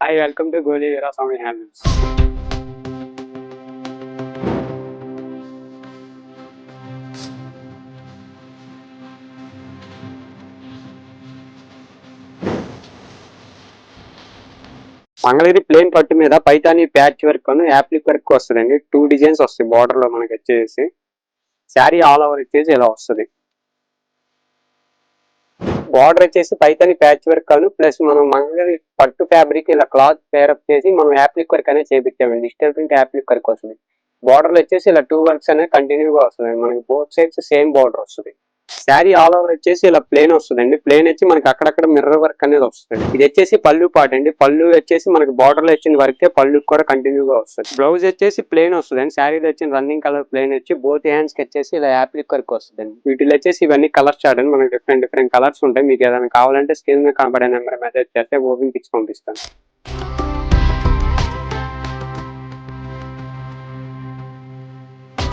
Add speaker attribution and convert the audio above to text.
Speaker 1: Hi, welcome to Goli Veerasamy Handles. Mangalagiri plain పట్టు మీద Paithani patch work applique work వస్తుందండి. 2 designs వస్తాయి బార్డర్ లో మనకి వచ్చేసి. శారీ ఆల్ ఓవర్ వచ్చేసి ఇలా వస్తుంది. బార్డర్ వచ్చేసి పైతాని ప్యాచ్ వర్క్ ప్లస్ మనం మంగళగిరి పట్టు ఫ్యాబ్రిక్ ఇలా క్లాత్ పేరప్ చేసి మనం యాప్లిక్ వర్క్ అనేది చేపించామండి. డిజిటల్ ప్రింట్ యాప్లిక్ వర్క్ వస్తుంది. బార్డర్ వచ్చేసి ఇలా 2 వర్క్స్ అనేది కంటిన్యూగా వస్తుంది. మనకి బోత్ సైడ్స్ సేమ్ బార్డర్ వస్తుంది. శారీ ఆల్ ఓవర్ వచ్చేసి ఇలా ప్లేన్ వస్తుందండి. ప్లేన్ వచ్చి మనకి అక్కడక్కడ మిర్రర్ వర్క్ అనేది వస్తుంది. ఇది వచ్చేసి పళ్ళు పాట అండి. పళ్ళు వచ్చేసి మనకి బార్డర్ లో వచ్చిన వర్కే పళ్ళు కూడా కంటిన్యూగా వస్తుంది. బ్లౌజ్ వచ్చేసి ప్లేన్ వస్తుందండి. శారీలో వచ్చిన రన్నింగ్ కలర్ ప్లేన్ వచ్చి బోత్ హ్యాండ్స్ కి వచ్చేసి ఇలా యాప్లిక్ వర్క్ వస్తుందండి. వీటిలో వచ్చేసి ఇవన్నీ కలర్స్ చార్ట్ మనకి డిఫరెంట్ కలర్స్ ఉంటాయి. మీకు ఏదైనా కావాలంటే స్క్రీన్ మీద కనబడే నెంబర్ మెసేజ్ చేస్తే ఓపెన్ పిక్స్ పంపిస్తాను.